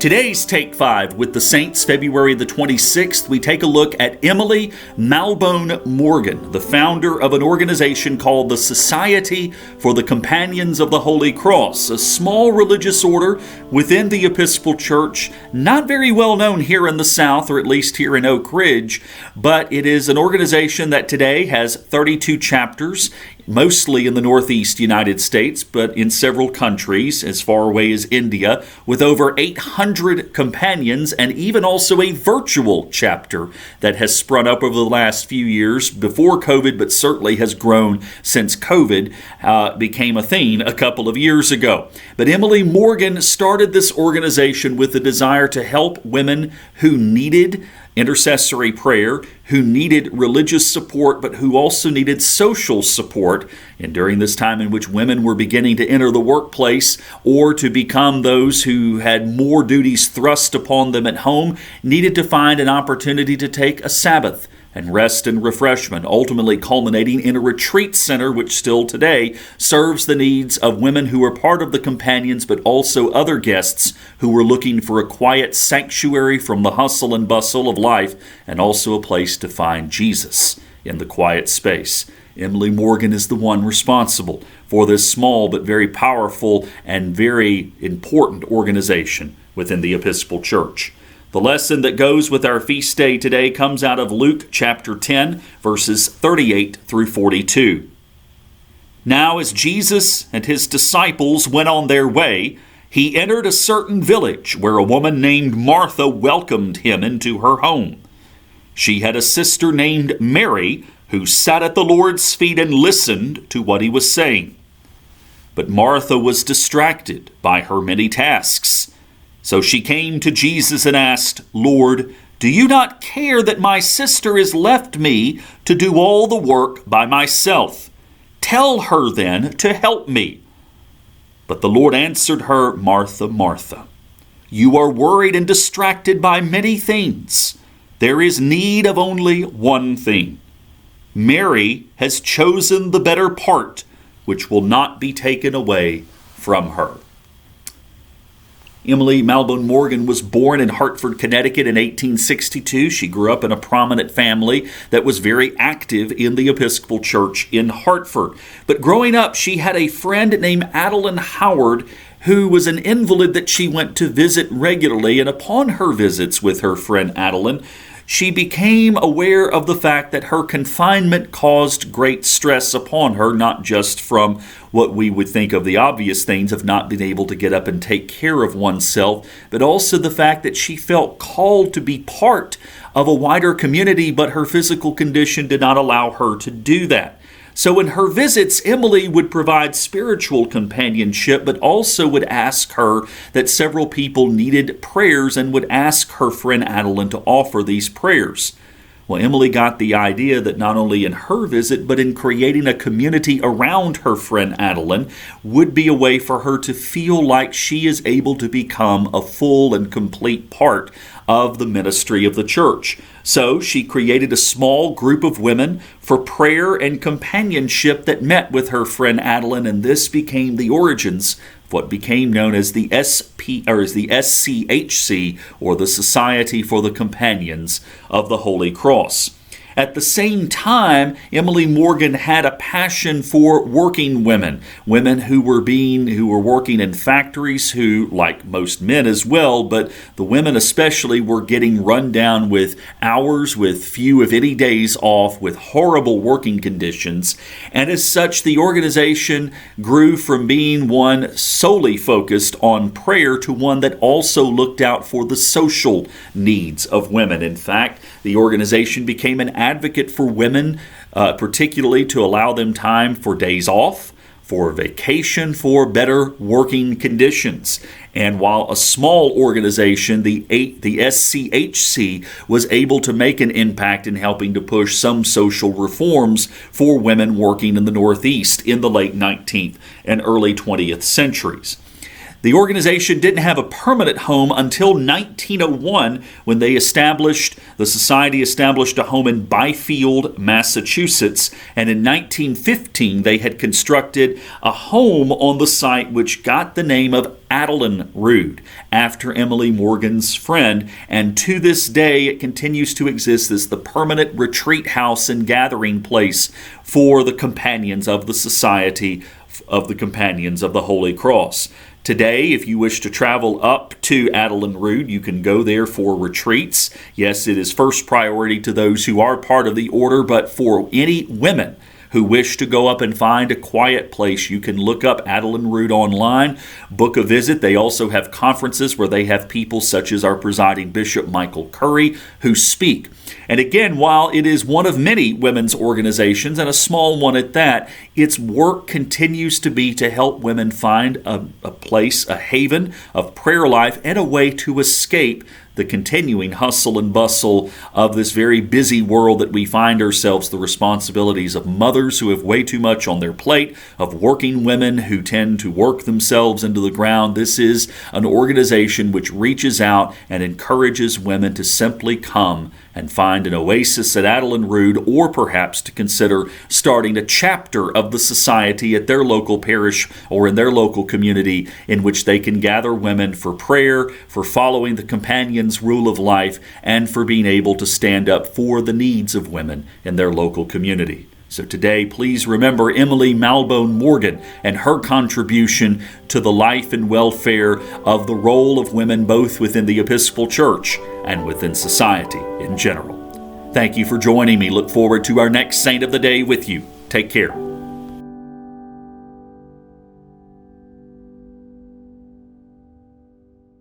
Today's Take 5 with the Saints, February the 26th, we take a look at Emily Malbone Morgan, the founder of an organization called the Society for the Companions of the Holy Cross, a small religious order within the Episcopal Church, not very well known here in the South, or at least here in Oak Ridge, but it is an organization that today has 32 chapters, mostly in the Northeast United States, but in several countries as far away as India, with over 800 companions and even also a virtual chapter that has sprung up over the last few years before COVID, but certainly has grown since COVID became a thing a couple of years ago. But Emily Morgan started this organization with the desire to help women who needed intercessory prayer, who needed religious support, but who also needed social support. And during this time in which women were beginning to enter the workplace or to become those who had more duties thrust upon them at home, needed to find an opportunity to take a Sabbath and rest and refreshment, ultimately culminating in a retreat center which still today serves the needs of women who are part of the companions, but also other guests who were looking for a quiet sanctuary from the hustle and bustle of life, and also a place to find Jesus in the quiet space. Emily Morgan is the one responsible for this small but very powerful and very important organization within the Episcopal Church. The lesson that goes with our feast day today comes out of Luke chapter 10, verses 38 through 42. Now as Jesus and his disciples went on their way, he entered a certain village where a woman named Martha welcomed him into her home. She had a sister named Mary who sat at the Lord's feet and listened to what he was saying. But Martha was distracted by her many tasks. So she came to Jesus and asked, "Lord, do you not care that my sister has left me to do all the work by myself? Tell her then to help me." But the Lord answered her, "Martha, Martha, you are worried and distracted by many things. There is need of only one thing. Mary has chosen the better part, which will not be taken away from her." Emily Malbone Morgan was born in Hartford, Connecticut in 1862. She grew up in a prominent family that was very active in the Episcopal Church in Hartford. But growing up, she had a friend named Adeline Howard who was an invalid that she went to visit regularly. And upon her visits with her friend Adeline, she became aware of the fact that her confinement caused great stress upon her, not just from what we would think of the obvious things of not being able to get up and take care of oneself, but also the fact that she felt called to be part of a wider community, but her physical condition did not allow her to do that. So in her visits, Emily would provide spiritual companionship, but also would ask her that several people needed prayers and would ask her friend Adeline to offer these prayers. Well, Emily got the idea that not only in her visit, but in creating a community around her friend Adeline would be a way for her to feel like she is able to become a full and complete part of the ministry of the church. So she created a small group of women for prayer and companionship that met with her friend Adeline, and this became the origins of what became known as the SCHC, or the Society for the Companions of the Holy Cross. At the same time, Emily Morgan had a passion for working women, women who were working in factories, who, like most men as well, but the women especially, were getting run down with hours, with few if any days off, with horrible working conditions. And as such, the organization grew from being one solely focused on prayer to one that also looked out for the social needs of women. In fact, the organization became an advocate for women, particularly to allow them time for days off, for vacation, for better working conditions. And while a small organization, the SCHC, was able to make an impact in helping to push some social reforms for women working in the Northeast in the late 19th and early 20th centuries. The organization didn't have a permanent home until 1901 when the society established a home in Byfield, Massachusetts. And in 1915, they had constructed a home on the site which got the name of Adeline Rood, after Emily Morgan's friend. And to this day, it continues to exist as the permanent retreat house and gathering place for the companions of the Society of the Companions of the Holy Cross. Today, if you wish to travel up to Adeline Rood, you can go there for retreats. Yes, it is first priority to those who are part of the order, but for any women who wish to go up and find a quiet place, you can look up Adeline Rood online, book a visit. They also have conferences where they have people such as our presiding Bishop Michael Curry who speak. And again, while it is one of many women's organizations, and a small one at that, its work continues to be to help women find a place, a haven of prayer life, and a way to escape the continuing hustle and bustle of this very busy world that we find ourselves, the responsibilities of mothers who have way too much on their plate, of working women who tend to work themselves into the ground. This is an organization which reaches out and encourages women to simply come and find an oasis at Adeline Rood, or perhaps to consider starting a chapter of the society at their local parish or in their local community in which they can gather women for prayer, for following the companion's rule of life, and for being able to stand up for the needs of women in their local community. So today, please remember Emily Malbone Morgan and her contribution to the life and welfare of the role of women both within the Episcopal Church and within society in general. Thank you for joining me. Look forward to our next Saint of the Day with you. Take care.